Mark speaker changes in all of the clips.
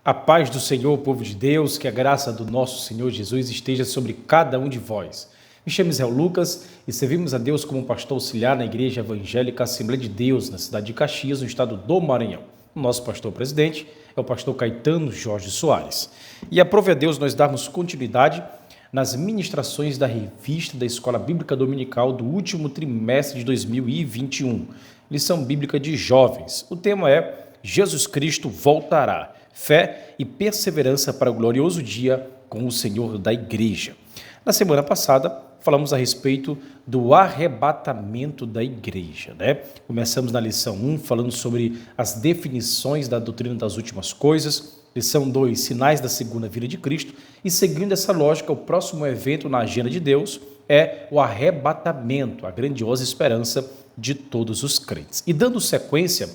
Speaker 1: A paz do Senhor, povo de Deus, que a graça do nosso Senhor Jesus esteja sobre cada um de vós. Me chamo Israel Lucas e servimos a Deus como pastor auxiliar na Igreja Evangélica Assembleia de Deus, na cidade de Caxias, no estado do Maranhão. O nosso pastor-presidente é o pastor Caetano Jorge Soares. E aprove a Deus nós darmos continuidade nas ministrações da revista da Escola Bíblica Dominical do último trimestre de 2021, lição bíblica de jovens. O tema é Jesus Cristo voltará. Fé e perseverança para o glorioso dia com o Senhor da Igreja. Na semana passada, falamos a respeito do arrebatamento da Igreja, né? Começamos na lição 1, falando sobre as definições da doutrina das últimas coisas. Lição 2, sinais da segunda vinda de Cristo. E seguindo essa lógica, o próximo evento na agenda de Deus é o arrebatamento, a grandiosa esperança de todos os crentes. E dando sequência,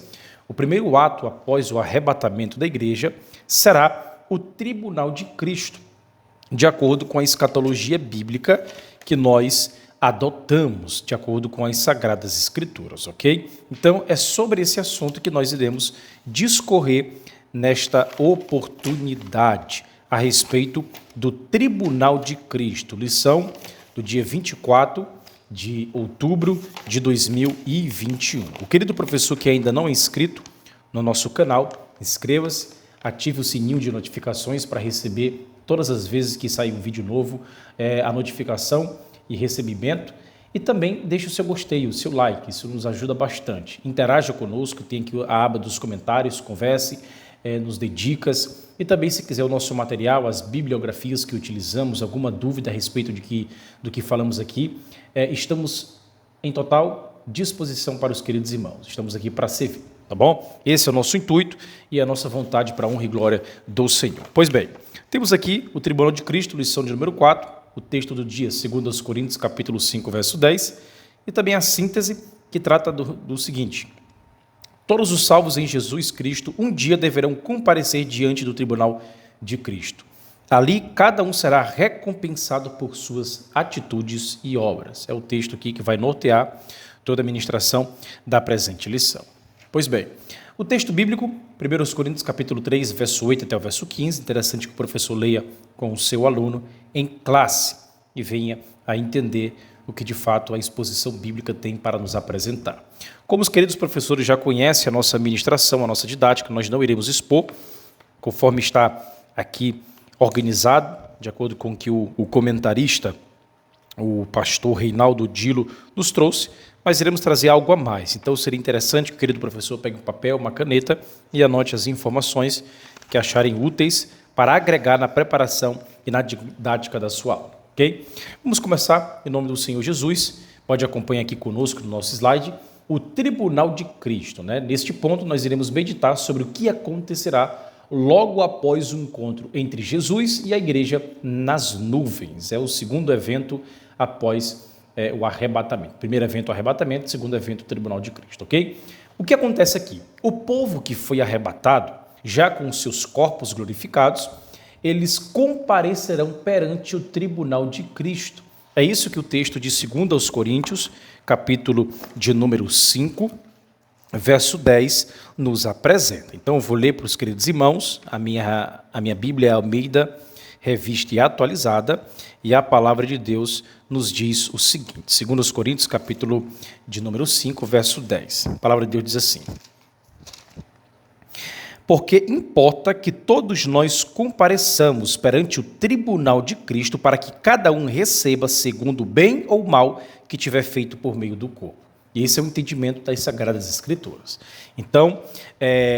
Speaker 1: o primeiro ato após o arrebatamento da igreja será o tribunal de Cristo, de acordo com a escatologia bíblica que nós adotamos, de acordo com as Sagradas Escrituras, ok? Então, é sobre esse assunto que nós iremos discorrer nesta oportunidade, a respeito do tribunal de Cristo, lição do dia 24 de outubro de 2021. O querido professor que ainda não é inscrito no nosso canal, inscreva-se, ative o sininho de notificações para receber todas as vezes que sair um vídeo novo, a notificação e recebimento. E também deixe o seu gostei, o seu like, isso nos ajuda bastante. Interaja conosco, tem aqui a aba dos comentários, converse, nos dê dicas. E também, se quiser o nosso material, as bibliografias que utilizamos, alguma dúvida a respeito do que falamos aqui, estamos em total disposição para os queridos irmãos. Estamos aqui para servir, tá bom? Esse é o nosso intuito e a nossa vontade para a honra e glória do Senhor. Pois bem, temos aqui o Tribunal de Cristo, lição de número 4, o texto do dia, 2 Coríntios, capítulo 5, verso 10, e também a síntese que trata do seguinte: todos os salvos em Jesus Cristo um dia deverão comparecer diante do tribunal de Cristo. Ali, cada um será recompensado por suas atitudes e obras. É o texto aqui que vai nortear toda a ministração da presente lição. Pois bem, o texto bíblico, 1 Coríntios capítulo 3, verso 8 até o verso 15, interessante que o professor leia com o seu aluno em classe e venha a entender o que de fato a exposição bíblica tem para nos apresentar. Como os queridos professores já conhecem a nossa ministração, a nossa didática, nós não iremos expor, conforme está aqui organizado, de acordo com o que o comentarista, o pastor Reinaldo Dilo, nos trouxe, mas iremos trazer algo a mais. Então seria interessante que o querido professor pegue um papel, uma caneta e anote as informações que acharem úteis para agregar na preparação e na didática da sua aula. Ok? Vamos começar em nome do Senhor Jesus. Pode acompanhar aqui conosco no nosso slide o Tribunal de Cristo, né? Neste ponto nós iremos meditar sobre o que acontecerá logo após o encontro entre Jesus e a igreja nas nuvens. É o segundo evento após o arrebatamento. Primeiro evento, o arrebatamento. Segundo evento, o Tribunal de Cristo, ok? O que acontece aqui? O povo que foi arrebatado, já com seus corpos glorificados, eles comparecerão perante o tribunal de Cristo. É isso que o texto de 2 Coríntios, capítulo de número 5, verso 10, nos apresenta. Então, eu vou ler para os queridos irmãos, a minha Bíblia é Almeida, revista e atualizada, e a palavra de Deus nos diz o seguinte, 2 Coríntios, capítulo de número 5, verso 10. A palavra de Deus diz assim: porque importa que todos nós compareçamos perante o tribunal de Cristo para que cada um receba segundo o bem ou mal que tiver feito por meio do corpo. E esse é o entendimento das Sagradas Escrituras. Então,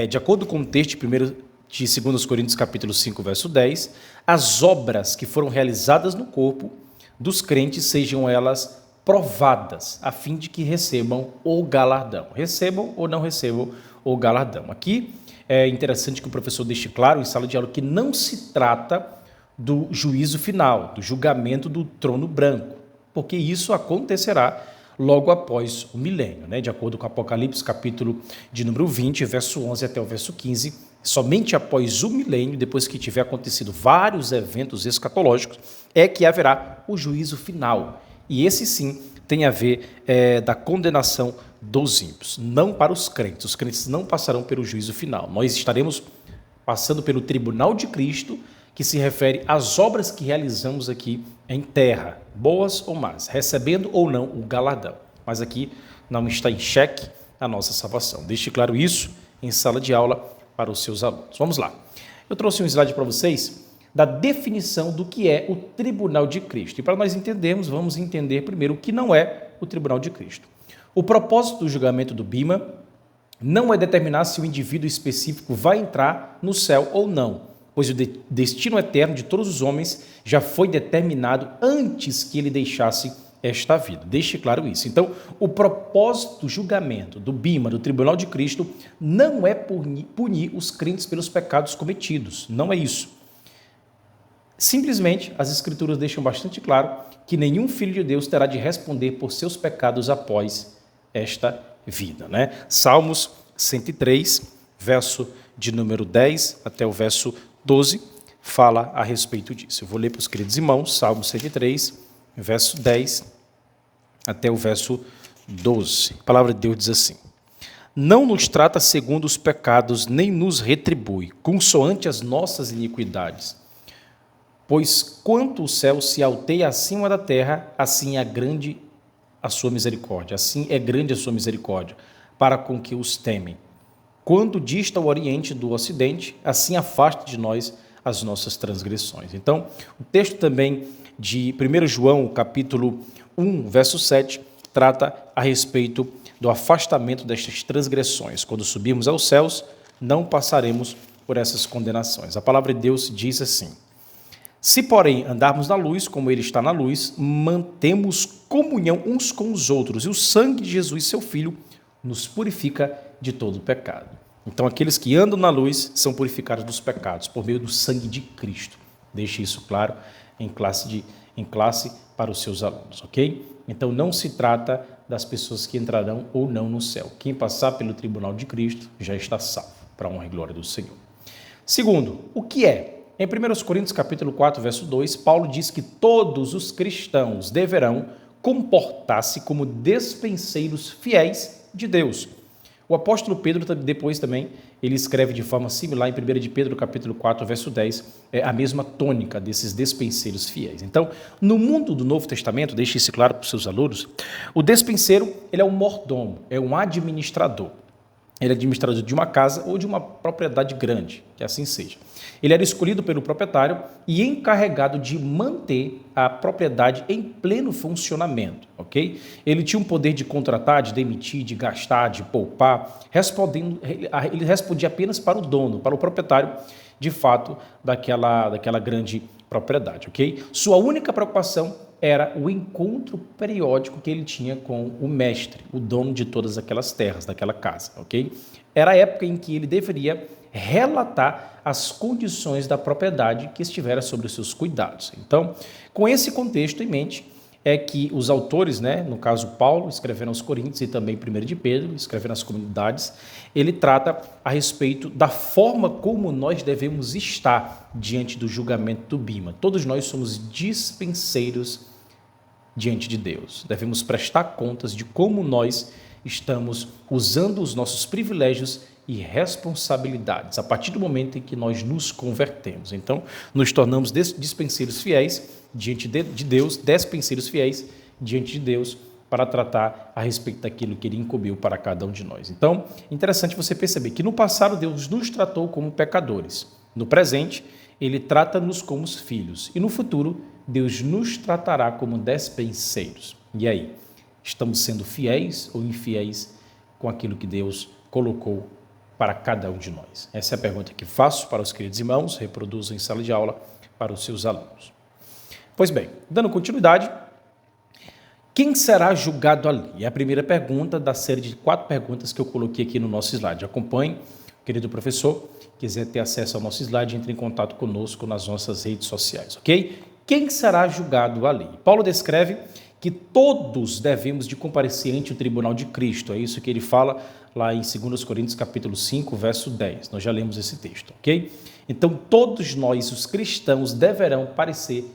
Speaker 1: de acordo com o texto de 2 Coríntios capítulo 5, verso 10, as obras que foram realizadas no corpo dos crentes sejam elas provadas, a fim de que recebam o galardão. Recebam ou não recebam o galardão. Aqui é interessante que o professor deixe claro em sala de aula que não se trata do juízo final, do julgamento do trono branco, porque isso acontecerá logo após o milênio, né? De acordo com Apocalipse, capítulo de número 20, verso 11 até o verso 15, somente após o milênio, depois que tiver acontecido vários eventos escatológicos, é que haverá o juízo final. E esse sim tem a ver da condenação dos ímpios, não para os crentes. Os crentes não passarão pelo juízo final. Nós estaremos passando pelo tribunal de Cristo, que se refere às obras que realizamos aqui em terra, boas ou más, recebendo ou não o galardão. Mas aqui não está em xeque a nossa salvação. Deixe claro isso em sala de aula para os seus alunos. Vamos lá. Eu trouxe um slide para vocês da definição do que é o tribunal de Cristo. E para nós entendermos, vamos entender primeiro o que não é o tribunal de Cristo. O propósito do julgamento do Bima não é determinar se o indivíduo específico vai entrar no céu ou não, pois o destino eterno de todos os homens já foi determinado antes que ele deixasse esta vida. Deixe claro isso. Então, o propósito do julgamento do Bima, do Tribunal de Cristo, não é punir os crentes pelos pecados cometidos. Não é isso. Simplesmente, as Escrituras deixam bastante claro que nenhum filho de Deus terá de responder por seus pecados após esta vida, né? Salmos 103, verso de número 10 até o verso 12, fala a respeito disso. Eu vou ler para os queridos irmãos, Salmo 103, verso 10 até o verso 12. A palavra de Deus diz assim: não nos trata segundo os pecados, nem nos retribui, consoante as nossas iniquidades. Pois quanto o céu se alteia acima da terra, assim é grande a sua misericórdia, assim é grande a sua misericórdia, para com que os temem. Quando dista o oriente do ocidente, assim afasta de nós as nossas transgressões. Então, o texto também de 1 João, capítulo 1, verso 7, trata a respeito do afastamento destas transgressões. Quando subirmos aos céus, não passaremos por essas condenações. A palavra de Deus diz assim: se, porém, andarmos na luz, como ele está na luz, mantemos comunhão uns com os outros, e o sangue de Jesus, seu Filho, nos purifica de todo pecado. Então, aqueles que andam na luz são purificados dos pecados, por meio do sangue de Cristo. Deixe isso claro em classe para os seus alunos, ok? Então, não se trata das pessoas que entrarão ou não no céu. Quem passar pelo tribunal de Cristo já está salvo, para a honra e glória do Senhor. Segundo, o que é? Em 1 Coríntios capítulo 4, verso 2, Paulo diz que todos os cristãos deverão comportar-se como despenseiros fiéis de Deus. O apóstolo Pedro, depois também, ele escreve de forma similar em 1 de Pedro capítulo 4, verso 10, a mesma tônica desses despenseiros fiéis. Então, no mundo do Novo Testamento, deixe isso claro para os seus alunos, o despenseiro, ele é um mordomo, é um administrador. Ele é administrador de uma casa ou de uma propriedade grande, que assim seja. Ele era escolhido pelo proprietário e encarregado de manter a propriedade em pleno funcionamento, ok? Ele tinha um poder de contratar, de demitir, de gastar, de poupar, ele respondia apenas para o dono, para o proprietário, de fato, daquela grande propriedade, ok? Sua única preocupação era o encontro periódico que ele tinha com o mestre, o dono de todas aquelas terras, daquela casa, ok? Era a época em que ele deveria relatar as condições da propriedade que estivera sob os seus cuidados. Então, com esse contexto em mente, é que os autores, né, no caso Paulo, escrevendo aos Coríntios e também 1 de Pedro, escrevendo às comunidades, ele trata a respeito da forma como nós devemos estar diante do julgamento do Bima. Todos nós somos dispenseiros diante de Deus. Devemos prestar contas de como nós estamos usando os nossos privilégios e responsabilidades a partir do momento em que nós nos convertemos. Então, nos tornamos dispenseiros fiéis diante de Deus, despenseiros fiéis diante de Deus para tratar a respeito daquilo que Ele incumbiu para cada um de nós. Então, interessante você perceber que no passado Deus nos tratou como pecadores. No presente, Ele trata-nos como os filhos. E no futuro, Deus nos tratará como despenseiros. E aí, estamos sendo fiéis ou infiéis com aquilo que Deus colocou para cada um de nós? Essa é a pergunta que faço para os queridos irmãos, reproduzam em sala de aula para os seus alunos. Pois bem, dando continuidade, quem será julgado ali? É a primeira pergunta da série de 4 perguntas que eu coloquei aqui no nosso slide. Acompanhe, querido professor, quiser ter acesso ao nosso slide, entre em contato conosco nas nossas redes sociais, ok? Quem será julgado ali? Paulo descreve que todos devemos de comparecer ante o tribunal de Cristo. É isso que ele fala lá em 2 Coríntios capítulo 5, verso 10. Nós já lemos esse texto, ok? Então, todos nós, os cristãos, deverão parecer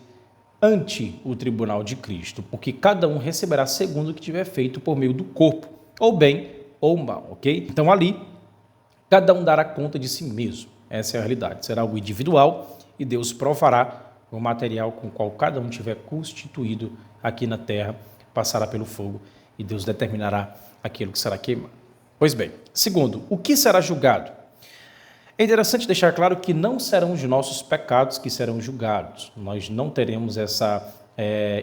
Speaker 1: ante o tribunal de Cristo, porque cada um receberá segundo o que tiver feito por meio do corpo, ou bem ou mal, ok? Então, ali, cada um dará conta de si mesmo. Essa é a realidade. Será algo individual e Deus provará o material com o qual cada um tiver constituído aqui na terra, passará pelo fogo e Deus determinará aquilo que será queimado. Pois bem, segundo, o que será julgado? É interessante deixar claro que não serão os nossos pecados que serão julgados. Nós não teremos essa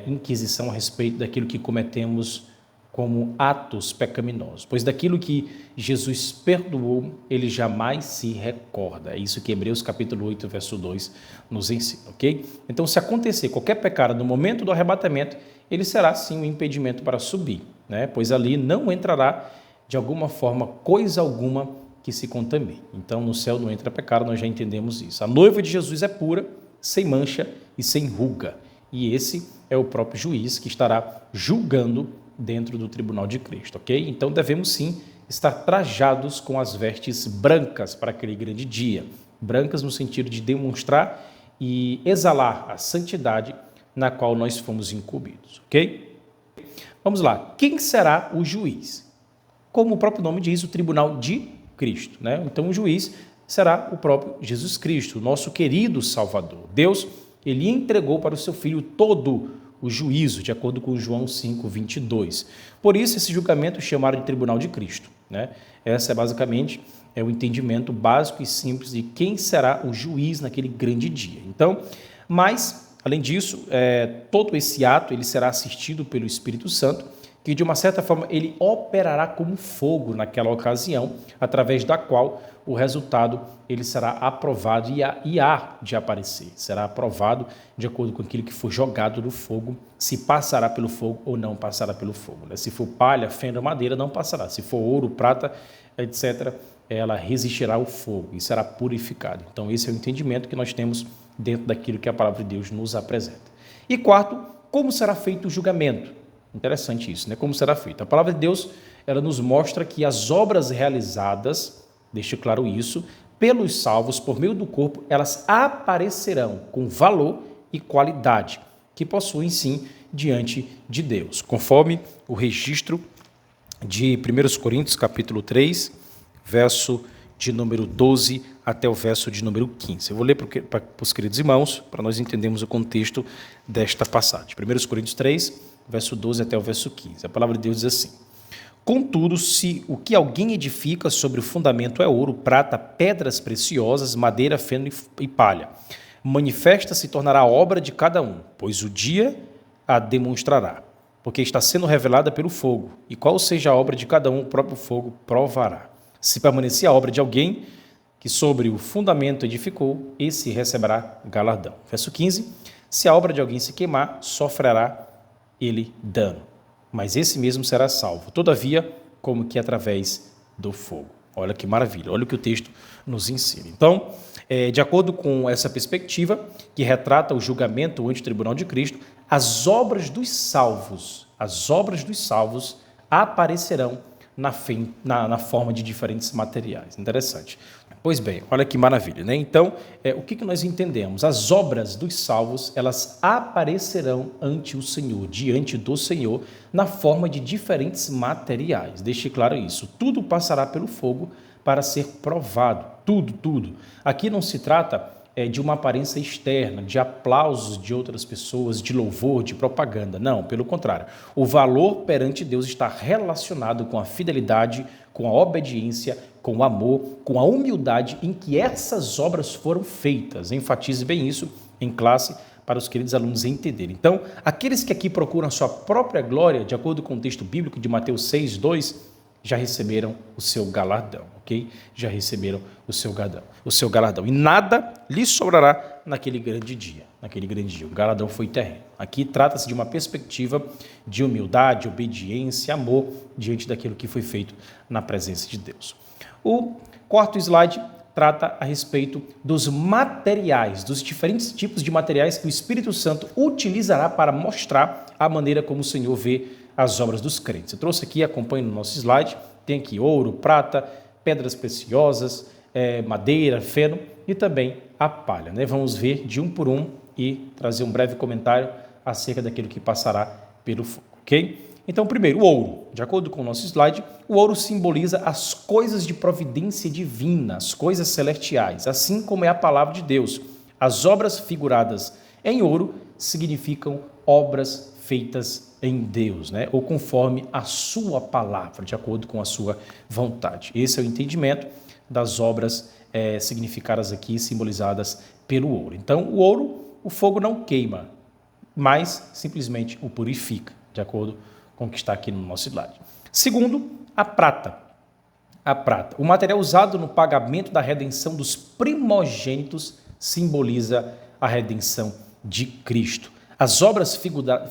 Speaker 1: inquisição a respeito daquilo que cometemos como atos pecaminosos, pois daquilo que Jesus perdoou, ele jamais se recorda. É isso que Hebreus capítulo 8, verso 2 nos ensina, ok? Então, se acontecer qualquer pecado no momento do arrebatamento, ele será sim um impedimento para subir, né? Pois ali não entrará de alguma forma coisa alguma que se contamine. Então, no céu não entra pecado, nós já entendemos isso. A noiva de Jesus é pura, sem mancha e sem ruga. E esse é o próprio juiz que estará julgando dentro do tribunal de Cristo, ok? Então, devemos sim estar trajados com as vestes brancas para aquele grande dia. Brancas no sentido de demonstrar e exalar a santidade na qual nós fomos incumbidos, ok? Vamos lá. Quem será o juiz? Como o próprio nome diz, o tribunal de Cristo, né? Então, o juiz será o próprio Jesus Cristo, o nosso querido Salvador. Deus, ele entregou para o seu Filho todo o juízo, de acordo com João 5, 22. Por isso, esse julgamento chamaram de tribunal de Cristo, né? Essa é basicamente o entendimento básico e simples de quem será o juiz naquele grande dia. Então, mas, além disso, todo esse ato ele será assistido pelo Espírito Santo, que de uma certa forma ele operará como fogo naquela ocasião, através da qual o resultado ele será aprovado e há de aparecer. Será aprovado de acordo com aquilo que for jogado no fogo, se passará pelo fogo ou não passará pelo fogo, né? Se for palha, fenda ou madeira, não passará. Se for ouro, prata, etc., ela resistirá ao fogo e será purificada. Então, esse é o entendimento que nós temos dentro daquilo que a palavra de Deus nos apresenta. E quarto, como será feito o julgamento? Interessante isso, né? Como será feito? A palavra de Deus, ela nos mostra que as obras realizadas, deixa claro isso, pelos salvos, por meio do corpo, elas aparecerão com valor e qualidade, que possuem sim diante de Deus, conforme o registro de 1 Coríntios, capítulo 3, verso de número 12 até o verso de número 15. Eu vou ler para os queridos irmãos, para nós entendermos o contexto desta passagem. 1 Coríntios 3, verso 12 até o verso 15. A palavra de Deus diz assim: contudo, se o que alguém edifica sobre o fundamento é ouro, prata, pedras preciosas, madeira, feno e palha, manifesta se tornará a obra de cada um, pois o dia a demonstrará, porque está sendo revelada pelo fogo, e qual seja a obra de cada um, o próprio fogo provará. Se permanecer a obra de alguém que sobre o fundamento edificou, esse receberá galardão. Verso 15, se a obra de alguém se queimar, sofrerá ele dano, mas esse mesmo será salvo, todavia, como que através do fogo. Olha que maravilha, olha o que o texto nos ensina. Então, de acordo com essa perspectiva, que retrata o julgamento ante o tribunal de Cristo, as obras dos salvos aparecerão na forma de diferentes materiais. Interessante. Pois bem, olha que maravilha, né? Então, o que nós entendemos? As obras dos salvos, elas aparecerão ante o Senhor, diante do Senhor, na forma de diferentes materiais. Deixe claro isso. Tudo passará pelo fogo para ser provado. Tudo. Aqui não se trata de uma aparência externa, de aplausos de outras pessoas, de louvor, de propaganda. Não, pelo contrário. O valor perante Deus está relacionado com a fidelidade, com a obediência, com o amor, com a humildade em que essas obras foram feitas. Enfatize bem isso em classe para os queridos alunos entenderem. Então, aqueles que aqui procuram a sua própria glória, de acordo com o texto bíblico de Mateus 6, 2, já receberam o seu galardão, ok? Já receberam o seu galardão. E nada lhes sobrará naquele grande dia. O galardão foi terreno. Aqui trata-se de uma perspectiva de humildade, obediência, amor diante daquilo que foi feito na presença de Deus. O quarto slide trata a respeito dos materiais, dos diferentes tipos de materiais que o Espírito Santo utilizará para mostrar a maneira como o Senhor vê as obras dos crentes. Eu trouxe aqui, acompanhe no nosso slide, tem aqui ouro, prata, pedras preciosas, madeira, feno e também a palha, né? Vamos ver de um por um e trazer um breve comentário acerca daquilo que passará pelo fogo, ok? Então, primeiro, o ouro. De acordo com o nosso slide, o ouro simboliza as coisas de providência divina, as coisas celestiais, assim como é a palavra de Deus. As obras figuradas em ouro significam obras feitas em Deus, né? Ou conforme a sua palavra, de acordo com a sua vontade. Esse é o entendimento das obras significadas aqui, simbolizadas pelo ouro. Então, o ouro, o fogo não queima, mas simplesmente o purifica, de acordo com o que está aqui no nosso slide. Segundo, a prata. A prata, o material usado no pagamento da redenção dos primogênitos, simboliza a redenção de Cristo. As obras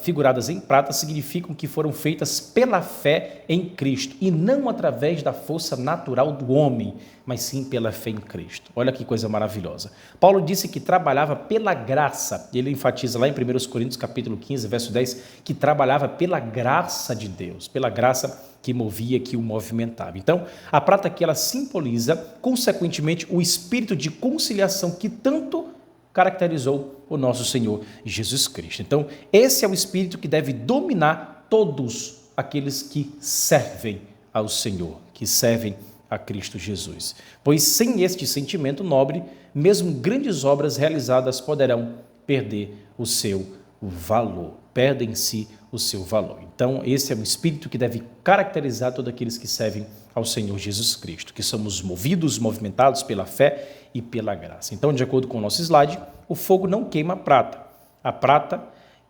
Speaker 1: figuradas em prata significam que foram feitas pela fé em Cristo e não através da força natural do homem, mas sim pela fé em Cristo. Olha que coisa maravilhosa. Paulo disse que trabalhava pela graça. Ele enfatiza lá em 1 Coríntios capítulo 15, verso 10, que trabalhava pela graça de Deus, pela graça que movia, que o movimentava. Então, a prata aqui ela simboliza, consequentemente, o espírito de conciliação que tanto caracterizou o nosso Senhor Jesus Cristo. Então, esse é o espírito que deve dominar todos aqueles que servem ao Senhor, que servem a Cristo Jesus. Pois sem este sentimento nobre, mesmo grandes obras realizadas poderão perder o seu valor, perdem em si o seu valor. Então, esse é o espírito que deve caracterizar todos aqueles que servem ao Senhor Jesus Cristo, que somos movidos, movimentados pela fé e pela graça. Então, de acordo com o nosso slide, o fogo não queima a prata. A prata,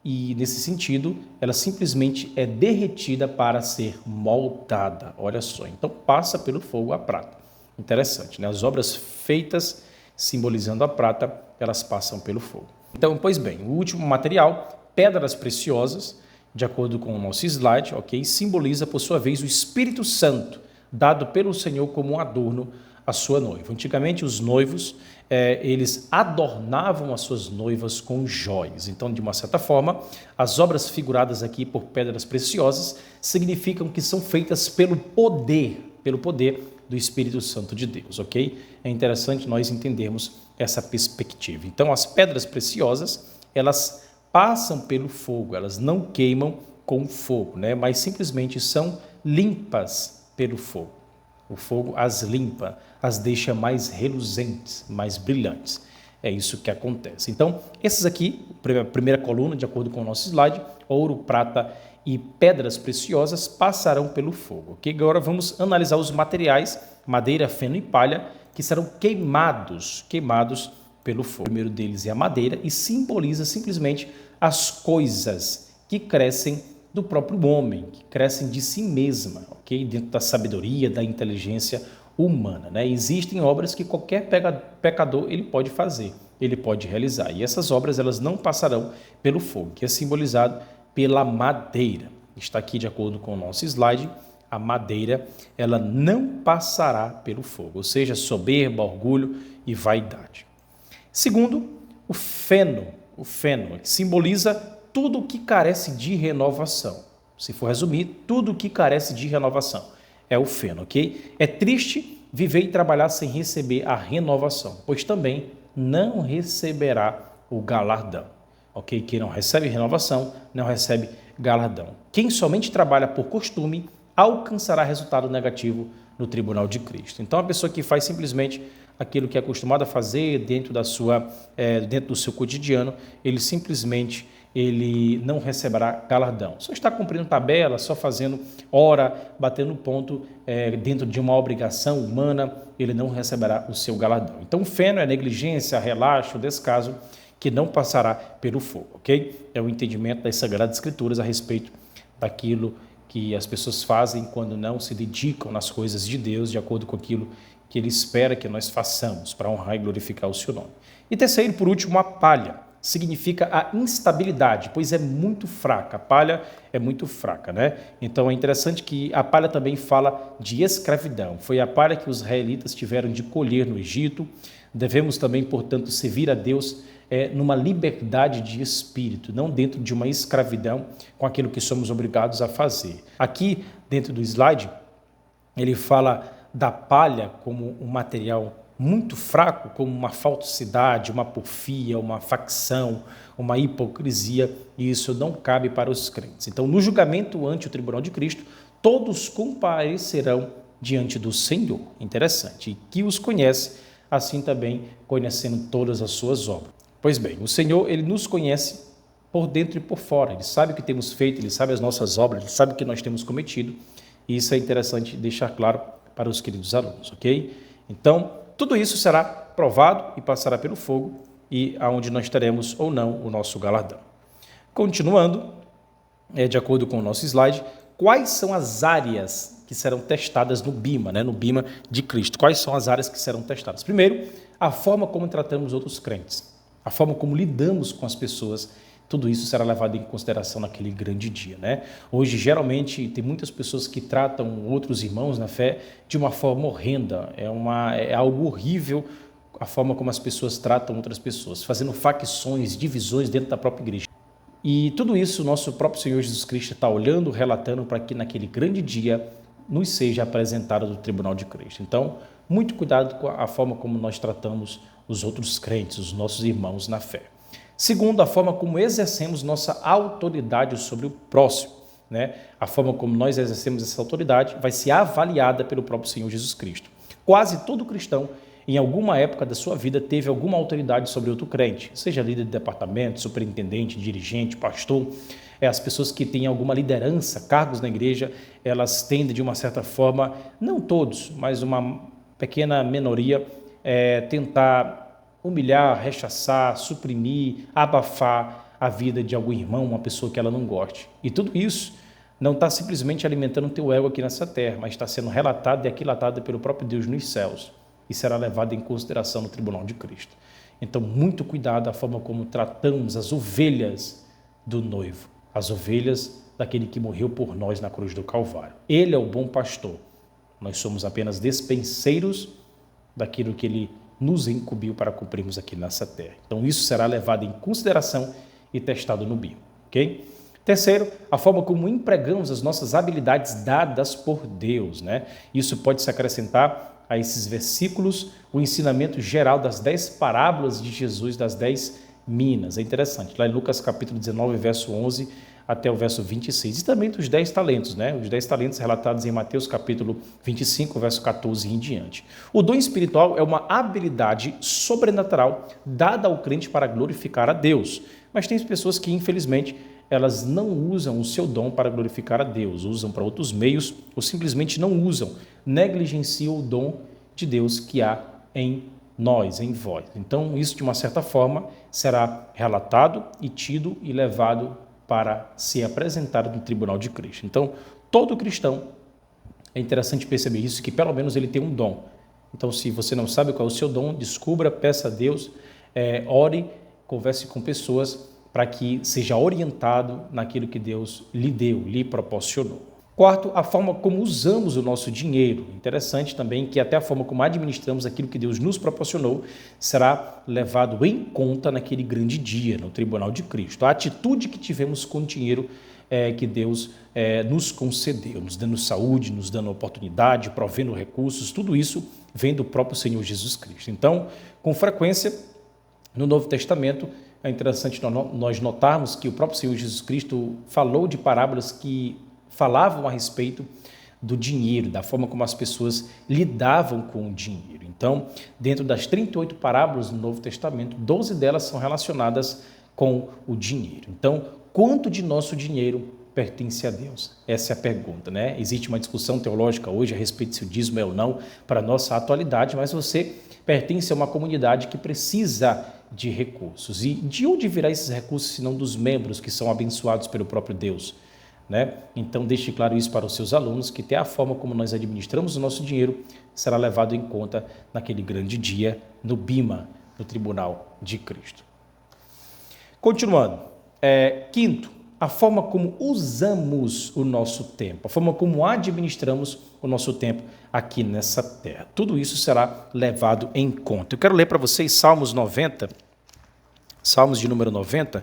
Speaker 1: e nesse sentido, ela simplesmente é derretida para ser moldada. Olha só, então passa pelo fogo a prata. Interessante, né? As obras feitas simbolizando a prata, elas passam pelo fogo. Então, pois bem, o último material, pedras preciosas, de acordo com o nosso slide, ok, simboliza, por sua vez, o Espírito Santo, dado pelo Senhor como um adorno à sua noiva. Antigamente, os noivos, eles adornavam as suas noivas com joias. Então, de uma certa forma, as obras figuradas aqui por pedras preciosas significam que são feitas pelo poder do Espírito Santo de Deus, ok? É interessante nós entendermos essa perspectiva. Então, as pedras preciosas, elas passam pelo fogo, elas não queimam com fogo, né? Mas simplesmente são limpas pelo fogo. O fogo as limpa, as deixa mais reluzentes, mais brilhantes. É isso que acontece. Então, esses aqui, a primeira coluna, de acordo com o nosso slide, ouro, prata e pedras preciosas passarão pelo fogo. Okay? Agora vamos analisar os materiais, madeira, feno e palha, que serão queimados pelo fogo. O primeiro deles é a madeira e simboliza simplesmente as coisas que crescem do próprio homem, que crescem de si mesma, ok? Dentro da sabedoria, da inteligência humana, né? Existem obras que qualquer pecador ele pode fazer, ele pode realizar. E essas obras elas não passarão pelo fogo, que é simbolizado pela madeira. Está aqui de acordo com o nosso slide, a madeira ela não passará pelo fogo, ou seja, soberba, orgulho e vaidade. Segundo, o feno, que simboliza tudo o que carece de renovação. Se for resumir, tudo o que carece de renovação é o feno, ok? É triste viver e trabalhar sem receber a renovação, pois também não receberá o galardão, ok? Quem não recebe renovação, não recebe galardão. Quem somente trabalha por costume, alcançará resultado negativo no tribunal de Cristo. Então, a pessoa que faz simplesmente aquilo que é acostumado a fazer dentro do seu cotidiano, ele não receberá galardão. Só está cumprindo tabela, só fazendo hora, batendo ponto dentro de uma obrigação humana, ele não receberá o seu galardão. Então, o feno é negligência, relaxo, descaso, que não passará pelo fogo, ok? É o entendimento das Sagradas Escrituras a respeito daquilo que as pessoas fazem quando não se dedicam nas coisas de Deus, de acordo com aquilo que Ele espera que nós façamos para honrar e glorificar o seu nome. E terceiro, por último, a palha. Significa a instabilidade, pois é muito fraca. A palha é muito fraca, né? Então é interessante que a palha também fala de escravidão. Foi a palha que os israelitas tiveram de colher no Egito. Devemos também, portanto, servir a Deus numa liberdade de espírito, não dentro de uma escravidão com aquilo que somos obrigados a fazer. Aqui, dentro do slide, ele fala da palha como um material muito fraco, como uma falsidade, uma porfia, uma facção, uma hipocrisia, e isso não cabe para os crentes. Então, no julgamento ante o tribunal de Cristo, todos comparecerão diante do Senhor. Interessante. E que os conhece, assim também conhecendo todas as suas obras. Pois bem, o Senhor, ele nos conhece por dentro e por fora. Ele sabe o que temos feito, ele sabe as nossas obras, ele sabe o que nós temos cometido. E isso é interessante deixar claro para os queridos alunos, ok? Então, tudo isso será provado e passará pelo fogo, e aonde nós teremos ou não o nosso galardão. Continuando, de acordo com o nosso slide, quais são as áreas que serão testadas no bima, no bima de Cristo? Quais são as áreas que serão testadas? Primeiro, a forma como tratamos outros crentes, a forma como lidamos com as pessoas. Tudo isso será levado em consideração naquele grande dia, Hoje, geralmente, tem muitas pessoas que tratam outros irmãos na fé de uma forma horrenda. É algo horrível a forma como as pessoas tratam outras pessoas, fazendo facções, divisões dentro da própria igreja. E tudo isso o nosso próprio Senhor Jesus Cristo está olhando, relatando para que naquele grande dia nos seja apresentado do tribunal de Cristo. Então, muito cuidado com a forma como nós tratamos os outros crentes, os nossos irmãos na fé. Segundo, a forma como exercemos nossa autoridade sobre o próximo. A forma como nós exercemos essa autoridade vai ser avaliada pelo próprio Senhor Jesus Cristo. Quase todo cristão, em alguma época da sua vida, teve alguma autoridade sobre outro crente, seja líder de departamento, superintendente, dirigente, pastor. As pessoas que têm alguma liderança, cargos na igreja, elas tendem, de uma certa forma, não todos, mas uma pequena minoria, tentar humilhar, rechaçar, suprimir, abafar a vida de algum irmão, uma pessoa que ela não goste. E tudo isso não está simplesmente alimentando o teu ego aqui nessa terra, mas está sendo relatado e aquilatado pelo próprio Deus nos céus e será levado em consideração no tribunal de Cristo. Então, muito cuidado a forma como tratamos as ovelhas do noivo, as ovelhas daquele que morreu por nós na cruz do Calvário. Ele é o bom pastor. Nós somos apenas despenseiros daquilo que ele nos incumbiu para cumprirmos aqui nessa terra. Então, isso será levado em consideração e testado no bima, ok? Terceiro, a forma como empregamos as nossas habilidades dadas por Deus, Isso pode se acrescentar a esses versículos, o ensinamento geral das 10 parábolas de Jesus, das 10 minas. É interessante, lá em Lucas capítulo 19, verso 11 até o verso 26. E também dos 10 talentos, Os 10 talentos relatados em Mateus capítulo 25, verso 14 e em diante. O dom espiritual é uma habilidade sobrenatural dada ao crente para glorificar a Deus. Mas tem pessoas que, infelizmente, elas não usam o seu dom para glorificar a Deus, usam para outros meios ou simplesmente não usam, negligenciam o dom de Deus que há em nós, em vós. Então, isso, de uma certa forma, será relatado e tido e levado para ser apresentado no tribunal de Cristo. Então, todo cristão, é interessante perceber isso, que pelo menos ele tem um dom. Então, se você não sabe qual é o seu dom, descubra, peça a Deus, ore, converse com pessoas para que seja orientado naquilo que Deus lhe deu, lhe proporcionou. Quarto, a forma como usamos o nosso dinheiro. Interessante também que até a forma como administramos aquilo que Deus nos proporcionou será levado em conta naquele grande dia, no tribunal de Cristo. A atitude que tivemos com o dinheiro que Deus nos concedeu, nos dando saúde, nos dando oportunidade, provendo recursos, tudo isso vem do próprio Senhor Jesus Cristo. Então, com frequência, no Novo Testamento, é interessante nós notarmos que o próprio Senhor Jesus Cristo falou de parábolas que falavam a respeito do dinheiro, da forma como as pessoas lidavam com o dinheiro. Então, dentro das 38 parábolas do Novo Testamento, 12 delas são relacionadas com o dinheiro. Então, quanto de nosso dinheiro pertence a Deus? Essa é a pergunta, Existe uma discussão teológica hoje a respeito se o dízimo é ou não para a nossa atualidade, mas você pertence a uma comunidade que precisa de recursos. E de onde virá esses recursos, se não dos membros que são abençoados pelo próprio Deus? Então, deixe claro isso para os seus alunos, que até a forma como nós administramos o nosso dinheiro será levado em conta naquele grande dia, no bima, no tribunal de Cristo. Continuando, quinto, a forma como usamos o nosso tempo, a forma como administramos o nosso tempo aqui nessa terra. Tudo isso será levado em conta. Eu quero ler para vocês Salmos 90, Salmos de número 90,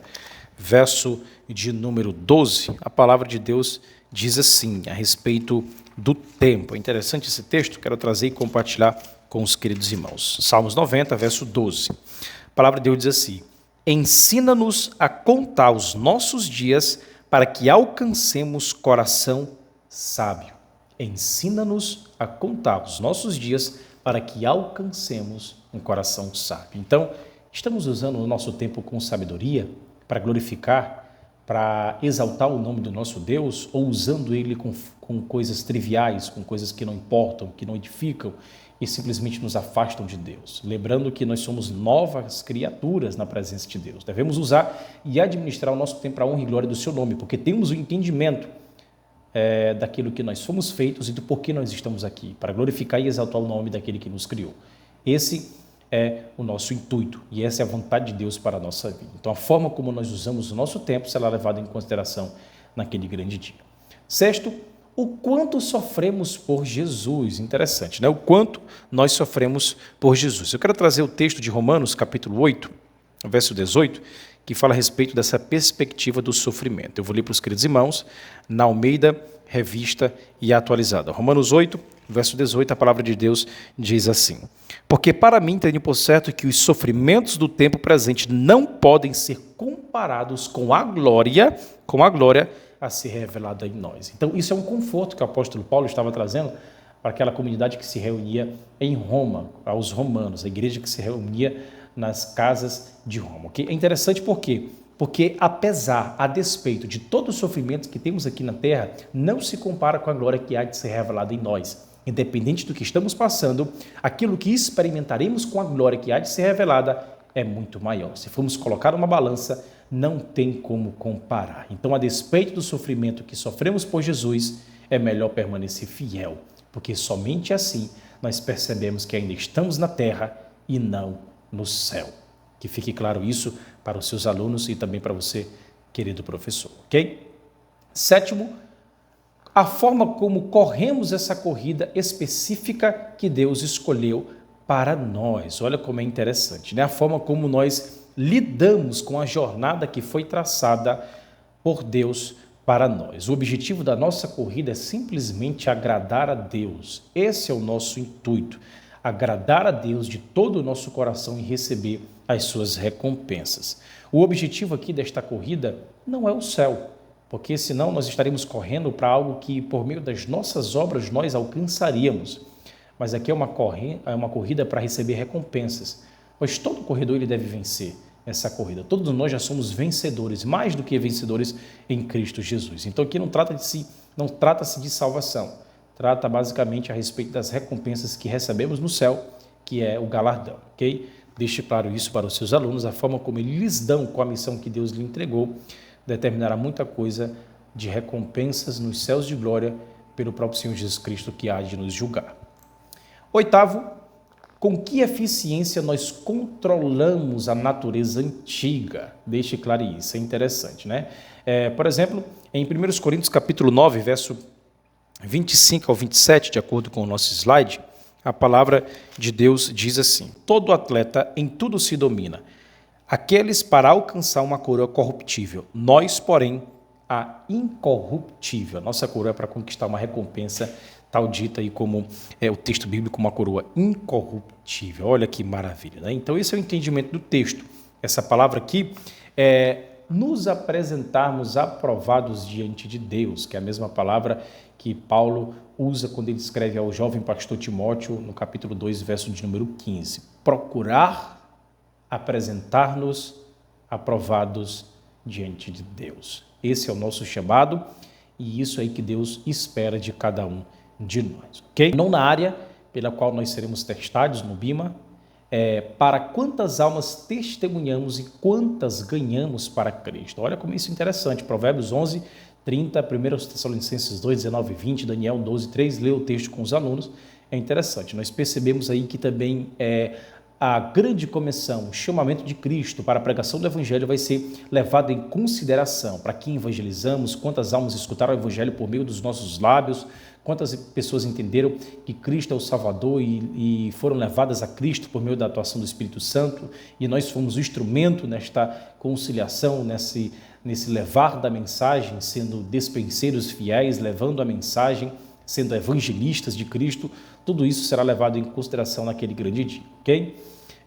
Speaker 1: verso de número 12, a palavra de Deus diz assim, a respeito do tempo. É interessante esse texto, quero trazer e compartilhar com os queridos irmãos. Salmos 90, verso 12. A palavra de Deus diz assim: ensina-nos a contar os nossos dias para que alcancemos coração sábio. Ensina-nos a contar os nossos dias para que alcancemos um coração sábio. Então, estamos usando o nosso tempo com sabedoria para glorificar, para exaltar o nome do nosso Deus, ou usando ele com coisas triviais, com coisas que não importam, que não edificam e simplesmente nos afastam de Deus. Lembrando que nós somos novas criaturas na presença de Deus. Devemos usar e administrar o nosso tempo para a honra e glória do seu nome, porque temos o entendimento daquilo que nós fomos feitos e do porquê nós estamos aqui, para glorificar e exaltar o nome daquele que nos criou. Esse é o nosso intuito e essa é a vontade de Deus para a nossa vida. Então, a forma como nós usamos o nosso tempo será levada em consideração naquele grande dia. Sexto, o quanto sofremos por Jesus. Interessante, né? O quanto nós sofremos por Jesus. Eu quero trazer o texto de Romanos, capítulo 8, verso 18, que fala a respeito dessa perspectiva do sofrimento. Eu vou ler para os queridos irmãos, na Almeida, Revista e Atualizada. Romanos 8, verso 18, a palavra de Deus diz assim: porque para mim tenho por certo que os sofrimentos do tempo presente não podem ser comparados com a glória a ser revelada em nós. Então, isso é um conforto que o apóstolo Paulo estava trazendo para aquela comunidade que se reunia em Roma, aos romanos, a igreja que se reunia nas casas de Roma. Okay? É interessante por quê? Porque a despeito de todo o sofrimento que temos aqui na terra, não se compara com a glória que há de ser revelada em nós. Independente do que estamos passando, aquilo que experimentaremos com a glória que há de ser revelada é muito maior. Se formos colocar uma balança, não tem como comparar. Então, a despeito do sofrimento que sofremos por Jesus, é melhor permanecer fiel, porque somente assim nós percebemos que ainda estamos na terra e não no céu. Que fique claro isso para os seus alunos e também para você, querido professor, ok? Sétimo, a forma como corremos essa corrida específica que Deus escolheu para nós. Olha como é interessante, né? A forma como nós lidamos com a jornada que foi traçada por Deus para nós. O objetivo da nossa corrida é simplesmente agradar a Deus. Esse é o nosso intuito, agradar a Deus de todo o nosso coração e receber as suas recompensas. O objetivo aqui desta corrida não é o céu, porque senão nós estaremos correndo para algo que por meio das nossas obras nós alcançaríamos. Mas aqui é uma corrida para receber recompensas, pois todo corredor ele deve vencer essa corrida. Todos nós já somos vencedores, mais do que vencedores em Cristo Jesus. Então aqui não trata-se de salvação, trata basicamente a respeito das recompensas que recebemos no céu, que é o galardão, ok? Deixe claro isso para os seus alunos, a forma como eles lhes dão com a missão que Deus lhe entregou, determinará muita coisa de recompensas nos céus de glória pelo próprio Senhor Jesus Cristo que há de nos julgar. Oitavo, com que eficiência nós controlamos a natureza antiga? Deixe claro isso, é interessante, né? Por exemplo, em 1 Coríntios capítulo 9, verso 25 ao 27, de acordo com o nosso slide, a palavra de Deus diz assim: todo atleta em tudo se domina, aqueles para alcançar uma coroa corruptível, nós, porém, a incorruptível. A nossa coroa é para conquistar uma recompensa, tal dita aí como o texto bíblico, uma coroa incorruptível. Olha que maravilha, né? Então, esse é o entendimento do texto. Essa palavra aqui é nos apresentarmos aprovados diante de Deus, que é a mesma palavra que Paulo usa quando ele escreve ao jovem pastor Timóteo, no capítulo 2, verso de número 15. Procurar apresentar-nos aprovados diante de Deus. Esse é o nosso chamado e isso aí que Deus espera de cada um de nós, ok? Não na área pela qual nós seremos testados no BIMA, para quantas almas testemunhamos e quantas ganhamos para Cristo. Olha como isso é interessante. Provérbios 11, 30, 1 Tessalonicenses 2, 19 e 20, Daniel 12, 3, lê o texto com os alunos. É interessante. Nós percebemos aí que também a grande comissão, o chamamento de Cristo para a pregação do Evangelho vai ser levado em consideração. Para quem evangelizamos, quantas almas escutaram o Evangelho por meio dos nossos lábios, quantas pessoas entenderam que Cristo é o Salvador e foram levadas a Cristo por meio da atuação do Espírito Santo, e nós fomos o instrumento nesta conciliação, nesse levar da mensagem, sendo despenseiros fiéis, levando a mensagem, sendo evangelistas de Cristo, tudo isso será levado em consideração naquele grande dia, ok?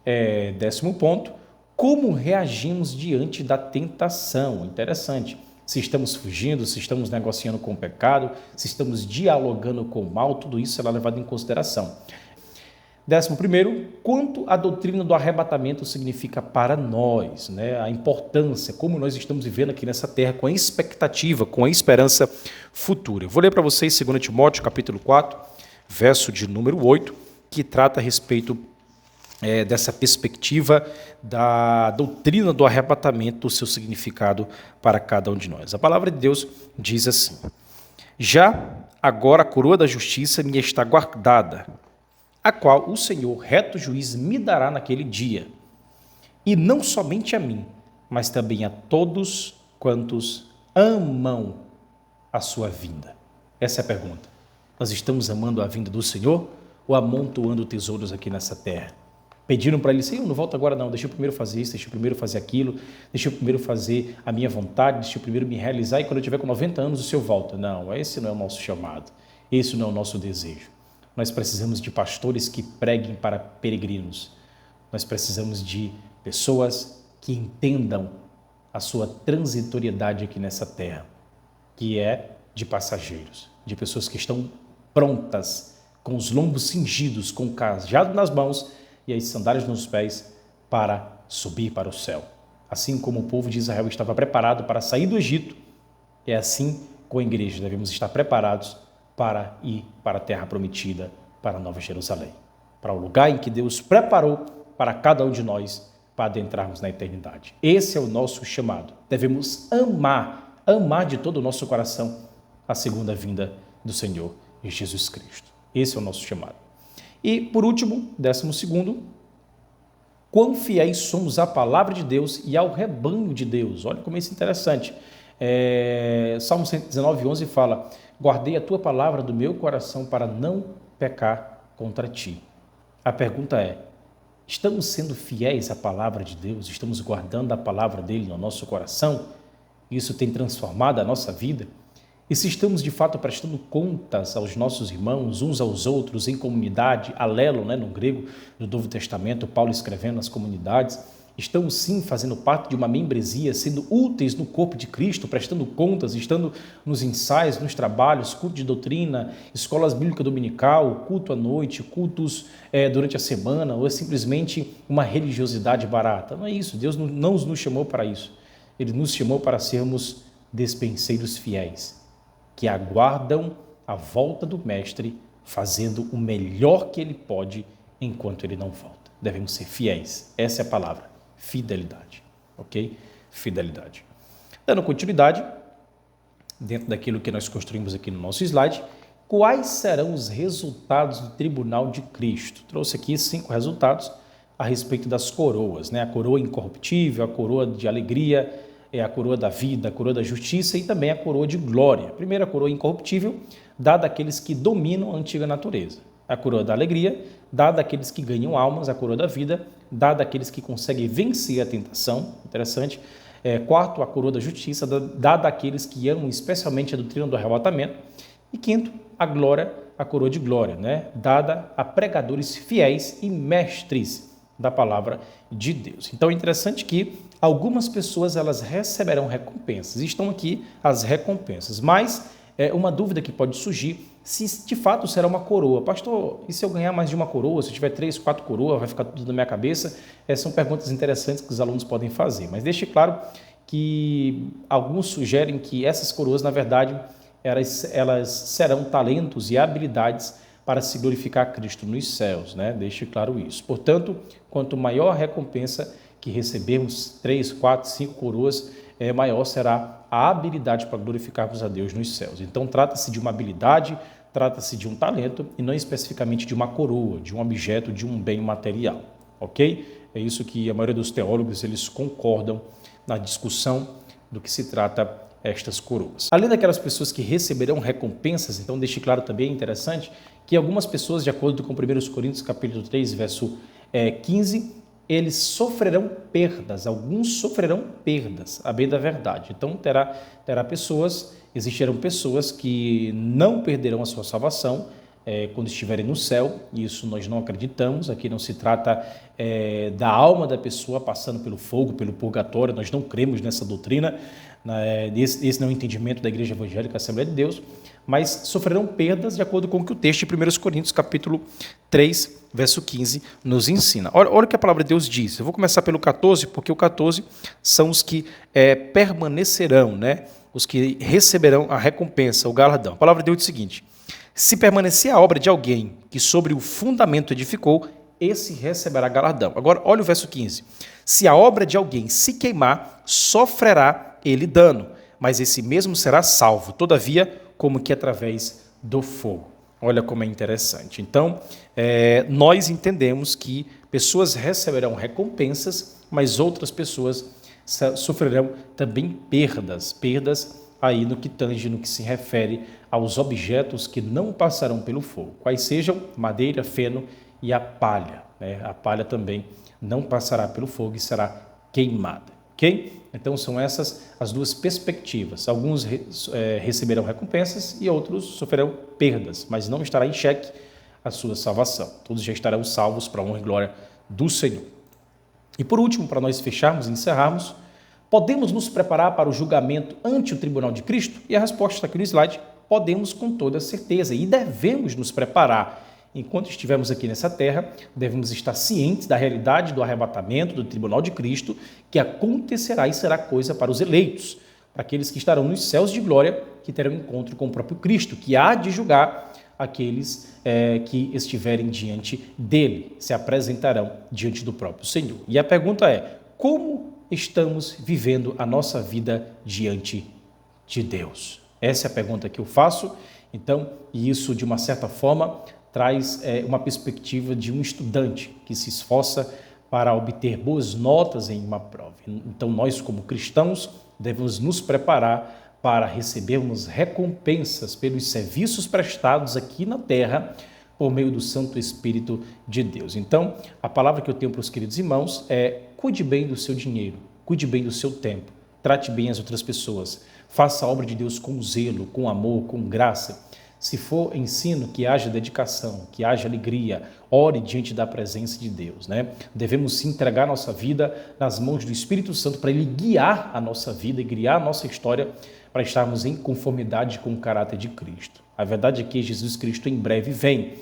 Speaker 1: 10º ponto, como reagimos diante da tentação? Interessante. Se estamos fugindo, se estamos negociando com o pecado, se estamos dialogando com o mal, tudo isso será levado em consideração. 11º, quanto a doutrina do arrebatamento significa para nós, né? A importância, como nós estamos vivendo aqui nessa terra com a expectativa, com a esperança futura. Eu vou ler para vocês 2 Timóteo, capítulo 4, verso de número 8, que trata a respeito dessa perspectiva da doutrina do arrebatamento, o seu significado para cada um de nós. A palavra de Deus diz assim: já agora a coroa da justiça me está guardada, a qual o Senhor, reto juiz, me dará naquele dia, e não somente a mim, mas também a todos quantos amam a sua vinda. Essa é a pergunta. Nós estamos amando a vinda do Senhor ou amontoando tesouros aqui nessa terra? Pediram para ele, Senhor, não volta agora não, deixa eu primeiro fazer isso, deixa eu primeiro fazer aquilo, deixa eu primeiro fazer a minha vontade, deixa eu primeiro me realizar e quando eu tiver com 90 anos o Senhor volta. Não, esse não é o nosso chamado, esse não é o nosso desejo. Nós precisamos de pastores que preguem para peregrinos. Nós precisamos de pessoas que entendam a sua transitoriedade aqui nessa terra, que é de passageiros, de pessoas que estão prontas, com os lombos cingidos, com o cajado nas mãos e as sandálias nos pés para subir para o céu. Assim como o povo de Israel estava preparado para sair do Egito, é assim com a igreja, devemos estar preparados para ir para a terra prometida, para a Nova Jerusalém, para o lugar em que Deus preparou para cada um de nós para adentrarmos na eternidade. Esse é o nosso chamado. Devemos amar de todo o nosso coração a segunda vinda do Senhor Jesus Cristo. Esse é o nosso chamado. E, por último, 12º, quão fiéis somos à palavra de Deus e ao rebanho de Deus. Olha como isso é interessante. Salmo 119:11 fala: guardei a tua palavra do meu coração para não pecar contra ti. A pergunta é: estamos sendo fiéis à palavra de Deus? Estamos guardando a palavra dele no nosso coração? Isso tem transformado a nossa vida? E se estamos de fato prestando contas aos nossos irmãos, uns aos outros, em comunidade, alelo, no grego do Novo Testamento, Paulo escrevendo nas comunidades, estamos sim fazendo parte de uma membresia, sendo úteis no corpo de Cristo, prestando contas, estando nos ensaios, nos trabalhos, culto de doutrina, escolas bíblicas dominical, culto à noite, cultos durante a semana, ou é simplesmente uma religiosidade barata? Não é isso, Deus não nos chamou para isso. Ele nos chamou para sermos despenseiros fiéis, que aguardam a volta do Mestre, fazendo o melhor que ele pode enquanto ele não volta. Devemos ser fiéis, essa é a palavra. Fidelidade, ok? Fidelidade. Dando continuidade, dentro daquilo que nós construímos aqui no nosso slide, quais serão os resultados do tribunal de Cristo? Trouxe aqui 5 resultados a respeito das coroas, A coroa incorruptível, a coroa de alegria, a coroa da vida, a coroa da justiça e também a coroa de glória. A primeira, a coroa incorruptível, dada àqueles que dominam a antiga natureza. A coroa da alegria, dada àqueles que ganham almas, a coroa da vida, dada àqueles que conseguem vencer a tentação, interessante. Quarto, a coroa da justiça, dada àqueles que amam especialmente a doutrina do arrebatamento. E quinto, a glória, a coroa de glória, dada a pregadores fiéis e mestres da palavra de Deus. Então é interessante que algumas pessoas elas receberão recompensas. Estão aqui as recompensas, mas uma dúvida que pode surgir, se de fato será uma coroa. Pastor, e se eu ganhar mais de uma coroa? Se eu tiver 3, 4 coroas, vai ficar tudo na minha cabeça? São perguntas interessantes que os alunos podem fazer, mas deixe claro que alguns sugerem que essas coroas, na verdade, elas serão talentos e habilidades para se glorificar a Cristo nos céus, Deixe claro isso. Portanto, quanto maior a recompensa que recebermos, 3, 4, 5 coroas, maior será a habilidade para glorificarmos a Deus nos céus. Então, trata-se de uma habilidade, trata-se de um talento e não especificamente de uma coroa, de um objeto, de um bem material, ok? É isso que a maioria dos teólogos, eles concordam na discussão do que se trata estas coroas. Além daquelas pessoas que receberão recompensas, então deixe claro também, é interessante, que algumas pessoas, de acordo com 1 Coríntios capítulo 3, verso 15, eles sofrerão perdas, alguns sofrerão perdas, a bem da verdade. Então, existirão pessoas que não perderão a sua salvação quando estiverem no céu. Isso nós não acreditamos. Aqui não se trata da alma da pessoa passando pelo fogo, pelo purgatório. Nós não cremos nessa doutrina. Esse não é o entendimento da Igreja Evangélica Assembleia de Deus, mas sofrerão perdas de acordo com o que o texto de 1 Coríntios, capítulo 3, verso 15, nos ensina. Olha o que a palavra de Deus diz. Eu vou começar pelo 14, porque o 14 são os que permanecerão, né? Os que receberão a recompensa, o galardão. A palavra de Deus diz o seguinte: se permanecer a obra de alguém que sobre o fundamento edificou, esse receberá galardão. Agora, olha o verso 15. Se a obra de alguém se queimar, sofrerá ele dano, mas esse mesmo será salvo, todavia, como que através do fogo. Olha como é interessante. Então, nós entendemos que pessoas receberão recompensas, mas outras pessoas sofrerão também perdas aí no que tange, no que se refere aos objetos que não passarão pelo fogo, quais sejam madeira, feno e a palha. A palha também não passará pelo fogo e será queimada. Ok? Então, são essas as duas perspectivas. Alguns receberão recompensas e outros sofrerão perdas, mas não estará em xeque a sua salvação. Todos já estarão salvos para a honra e glória do Senhor. E por último, para nós fecharmos e encerrarmos, podemos nos preparar para o julgamento ante o tribunal de Cristo? E a resposta está aqui no slide: podemos com toda certeza e devemos nos preparar. Enquanto estivermos aqui nessa terra, devemos estar cientes da realidade do arrebatamento do tribunal de Cristo, que acontecerá e será coisa para os eleitos, para aqueles que estarão nos céus de glória, que terão encontro com o próprio Cristo, que há de julgar aqueles que estiverem diante dele, se apresentarão diante do próprio Senhor. E a pergunta é: como estamos vivendo a nossa vida diante de Deus? Essa é a pergunta que eu faço. Então, e isso de uma certa forma traz uma perspectiva de um estudante que se esforça para obter boas notas em uma prova. Então, nós como cristãos devemos nos preparar para recebermos recompensas pelos serviços prestados aqui na terra por meio do Santo Espírito de Deus. Então, a palavra que eu tenho para os queridos irmãos é: cuide bem do seu dinheiro, cuide bem do seu tempo, trate bem as outras pessoas, faça a obra de Deus com zelo, com amor, com graça. Se for ensino, que haja dedicação, que haja alegria, ore diante da presença de Deus, né? Devemos se entregar nossa vida nas mãos do Espírito Santo para Ele guiar a nossa vida e guiar a nossa história para estarmos em conformidade com o caráter de Cristo. A verdade é que Jesus Cristo em breve vem.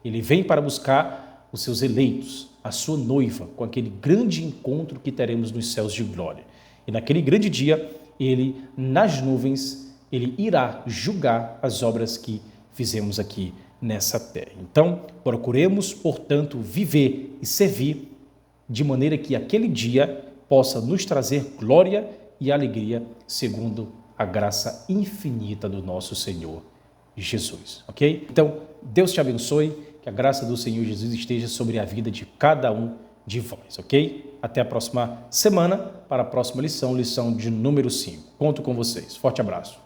Speaker 1: Ele vem para buscar os seus eleitos, a sua noiva, com aquele grande encontro que teremos nos céus de glória. E naquele grande dia, Ele, nas nuvens, Ele irá julgar as obras que fizemos aqui nessa terra. Então, procuremos, portanto, viver e servir de maneira que aquele dia possa nos trazer glória e alegria, segundo a graça infinita do nosso Senhor Jesus. Ok? Então, Deus te abençoe, que a graça do Senhor Jesus esteja sobre a vida de cada um de vós, ok? Até a próxima semana para a próxima lição, lição de número 5. Conto com vocês. Forte abraço.